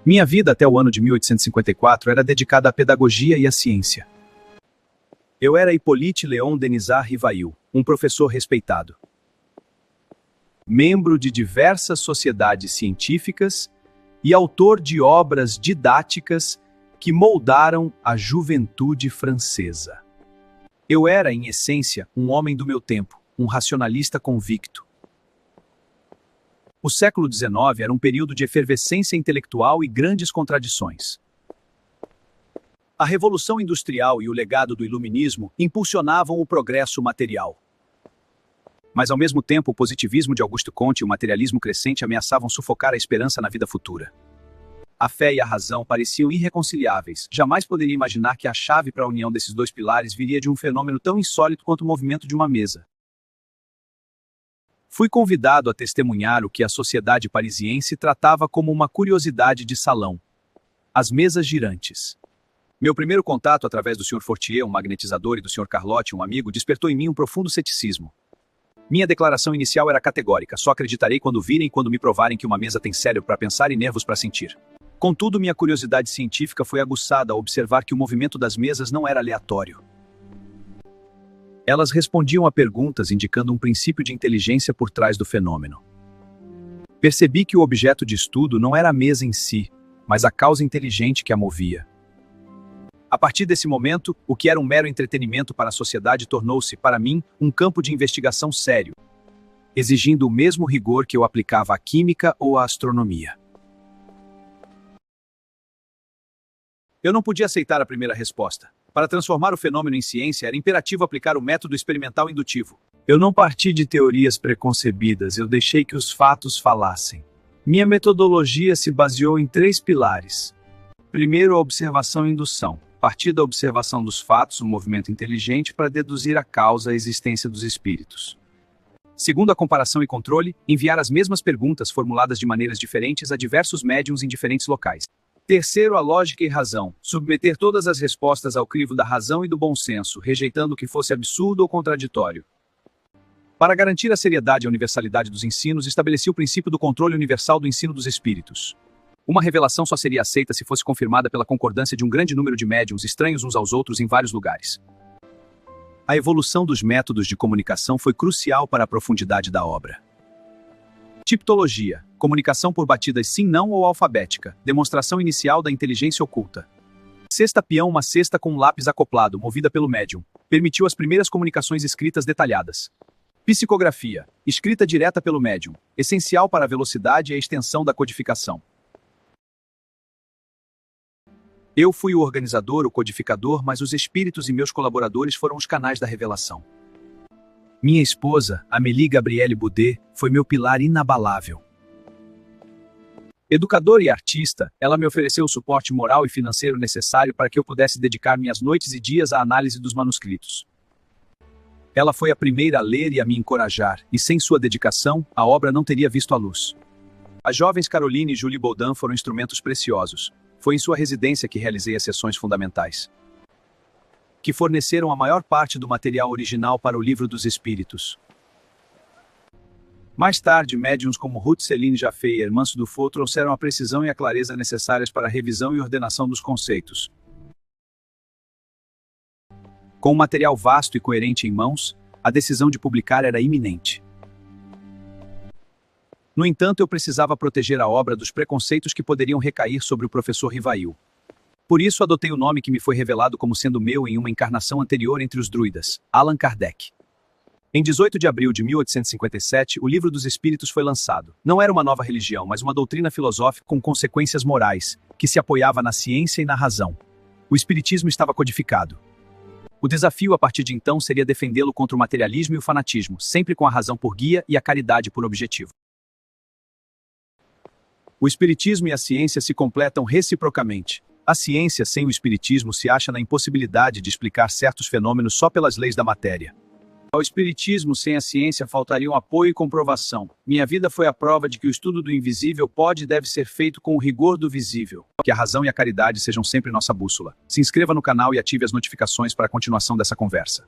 Minha vida até o ano de 1854 era dedicada à pedagogia e à ciência. Eu era Hippolyte Léon Denisard Rivail, um professor respeitado. Membro de diversas sociedades científicas e autor de obras didáticas que moldaram a juventude francesa. Eu era, em essência, um homem do meu tempo, um racionalista convicto. O século XIX era um período de efervescência intelectual e grandes contradições. A Revolução Industrial e o legado do Iluminismo impulsionavam o progresso material. Mas, ao mesmo tempo, o positivismo de Auguste Comte e o materialismo crescente ameaçavam sufocar a esperança na vida futura. A fé e a razão pareciam irreconciliáveis. Jamais poderia imaginar que a chave para a união desses dois pilares viria de um fenômeno tão insólito quanto o movimento de uma mesa. Fui convidado a testemunhar o que a sociedade parisiense tratava como uma curiosidade de salão: as mesas girantes. Meu primeiro contato através do Sr. Fortier, um magnetizador, e do Sr. Carlotti, um amigo, despertou em mim um profundo ceticismo. Minha declaração inicial era categórica: só acreditarei quando virem e quando me provarem que uma mesa tem cérebro para pensar e nervos para sentir. Contudo, minha curiosidade científica foi aguçada ao observar que o movimento das mesas não era aleatório. Elas respondiam a perguntas indicando um princípio de inteligência por trás do fenômeno. Percebi que o objeto de estudo não era a mesa em si, mas a causa inteligente que a movia. A partir desse momento, o que era um mero entretenimento para a sociedade tornou-se, para mim, um campo de investigação sério, exigindo o mesmo rigor que eu aplicava à química ou à astronomia. Eu não podia aceitar a primeira resposta. Para transformar o fenômeno em ciência, era imperativo aplicar o método experimental indutivo. Eu não parti de teorias preconcebidas, eu deixei que os fatos falassem. Minha metodologia se baseou em 3 pilares. Primeiro, a observação e indução. Parti da observação dos fatos, um movimento inteligente, para deduzir a causa, a existência dos espíritos. Segundo, a comparação e controle, enviar as mesmas perguntas formuladas de maneiras diferentes a diversos médiums em diferentes locais. Terceiro, a lógica e razão. Submeter todas as respostas ao crivo da razão e do bom senso, rejeitando o que fosse absurdo ou contraditório. Para garantir a seriedade e a universalidade dos ensinos, estabeleci o princípio do controle universal do ensino dos espíritos. Uma revelação só seria aceita se fosse confirmada pela concordância de um grande número de médiuns estranhos uns aos outros em vários lugares. A evolução dos métodos de comunicação foi crucial para a profundidade da obra. Tiptologia, comunicação por batidas sim-não ou alfabética, demonstração inicial da inteligência oculta. Cesta peão, uma cesta com um lápis acoplado, movida pelo médium, permitiu as primeiras comunicações escritas detalhadas. Psicografia, escrita direta pelo médium, essencial para a velocidade e a extensão da codificação. Eu fui o organizador, o codificador, mas os espíritos e meus colaboradores foram os canais da revelação. Minha esposa, Amélie Gabrielle Boudet, foi meu pilar inabalável. Educadora e artista, ela me ofereceu o suporte moral e financeiro necessário para que eu pudesse dedicar minhas noites e dias à análise dos manuscritos. Ela foi a primeira a ler e a me encorajar, e sem sua dedicação, a obra não teria visto a luz. As jovens Caroline e Julie Baudin foram instrumentos preciosos. Foi em sua residência que realizei as sessões fundamentais, que forneceram a maior parte do material original para o Livro dos Espíritos. Mais tarde, médiuns como Ruth Céline Jaffé e Hermance Dufault trouxeram a precisão e a clareza necessárias para a revisão e ordenação dos conceitos. Com um material vasto e coerente em mãos, a decisão de publicar era iminente. No entanto, eu precisava proteger a obra dos preconceitos que poderiam recair sobre o professor Rivail. Por isso, adotei o nome que me foi revelado como sendo meu em uma encarnação anterior entre os druidas, Allan Kardec. Em 18 de abril de 1857, o Livro dos Espíritos foi lançado. Não era uma nova religião, mas uma doutrina filosófica com consequências morais, que se apoiava na ciência e na razão. O espiritismo estava codificado. O desafio a partir de então seria defendê-lo contra o materialismo e o fanatismo, sempre com a razão por guia e a caridade por objetivo. O espiritismo e a ciência se completam reciprocamente. A ciência sem o espiritismo se acha na impossibilidade de explicar certos fenômenos só pelas leis da matéria. Ao espiritismo sem a ciência faltariam apoio e comprovação. Minha vida foi a prova de que o estudo do invisível pode e deve ser feito com o rigor do visível. Que a razão e a caridade sejam sempre nossa bússola. Se inscreva no canal e ative as notificações para a continuação dessa conversa.